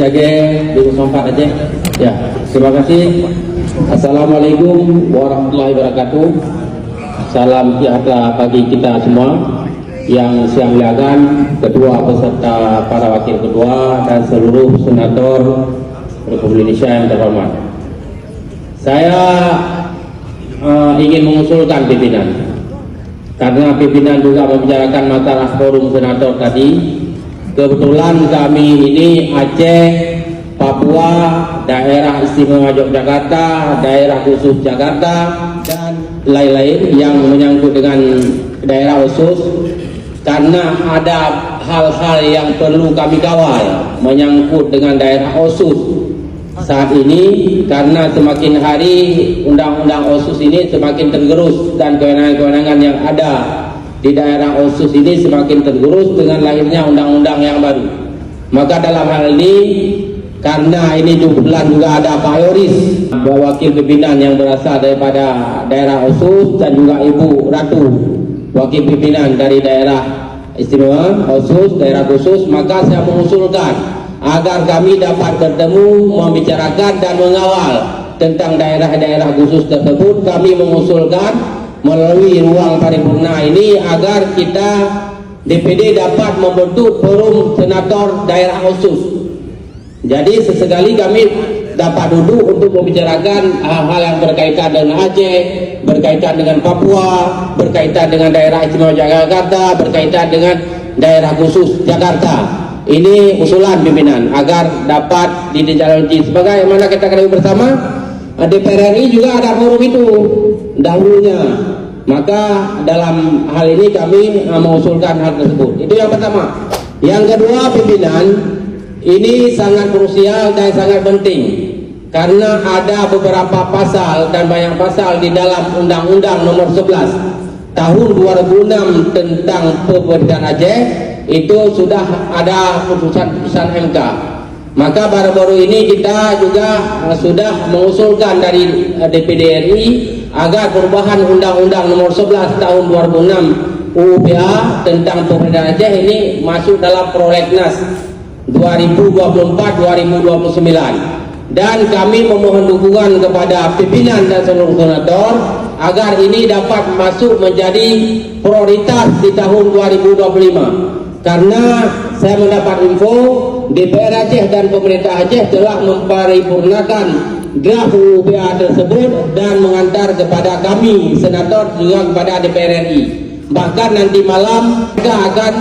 Siage 2004 Aceh. Ya, terima kasih. Assalamualaikum warahmatullahi wabarakatuh. Salam sejahtera bagi kita semua yang saya muliakan, ketua beserta para wakil ketua dan seluruh senator Republik Indonesia yang terhormat. Saya ingin mengusulkan pimpinan, karena pimpinan juga membicarakan masalah forum senator tadi. Kebetulan kami ini Aceh, Papua, daerah istimewa Yogyakarta, daerah khusus Jakarta, dan lain-lain yang menyangkut dengan daerah khusus, karena ada hal-hal yang perlu kami kawal menyangkut dengan daerah khusus saat ini, karena semakin hari undang-undang khusus ini semakin tergerus dan kewenangan-kewenangan yang ada di daerah khusus ini semakin tergerus dengan lahirnya undang-undang yang baru. Maka dalam hal ini, karena ini kebetulan juga ada Pak Yoris, wakil pimpinan yang berasal daripada daerah khusus, dan juga Ibu Ratu, wakil pimpinan dari daerah istimewa khusus, daerah khusus, maka saya mengusulkan agar kami dapat bertemu, membicarakan dan mengawal tentang daerah-daerah khusus tersebut. Kami mengusulkan melalui ruang paripurna ini agar kita DPD dapat membentuk forum senator daerah khusus. Jadi sesekali kami dapat duduk untuk membicarakan hal-hal yang berkaitan dengan Aceh, berkaitan dengan Papua, berkaitan dengan daerah istimewa Jakarta, berkaitan dengan daerah khusus Jakarta. Ini usulan pimpinan agar dapat ditindaklanjuti. Sebagaimana kita ketahui bersama, DPR RI juga ada forum itu dahulunya. Maka dalam hal ini kami mengusulkan hal tersebut. Itu yang pertama. Yang kedua, pimpinan, ini sangat krusial dan sangat penting, karena ada beberapa pasal dan banyak pasal di dalam Undang-Undang Nomor 11 Tahun 2006 tentang Pemerintahan Aceh. Itu sudah ada putusan MK. Maka baru-baru ini kita juga sudah mengusulkan dari DPD RI agar perubahan Undang-Undang Nomor 11 Tahun 2006 UUPA tentang Pemerintahan Aceh ini masuk dalam prolegnas 2024-2029, dan kami memohon dukungan kepada pimpinan dan seluruh senator agar ini dapat masuk menjadi prioritas di tahun 2025. Karena saya mendapat info DPR Aceh dan pemerintah Aceh telah memparipurnakan draft UUPA tersebut dan mengantar kepada kami senator juga kepada DPR RI. Bahkan nanti malam kita akan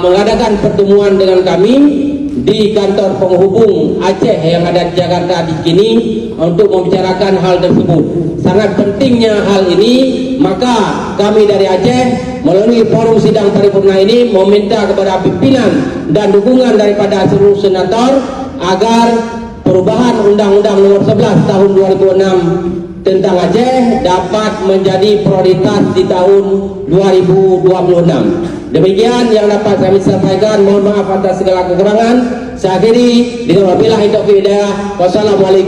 mengadakan pertemuan dengan kami di kantor penghubung Aceh yang ada di Jakarta di sini untuk membicarakan hal tersebut. Sangat pentingnya hal ini, maka kami dari Aceh melalui forum sidang paripurna ini meminta kepada pimpinan dan dukungan daripada seluruh senator agar perubahan Undang-Undang Nomor 11 Tahun 2006 tentang Aceh dapat menjadi prioritas di tahun 2026. Demikian yang dapat kami sampaikan. Mohon maaf atas segala kekurangan. Saya akhiri dengan wabillahi taufiq hidayah. Wassalamualaikum.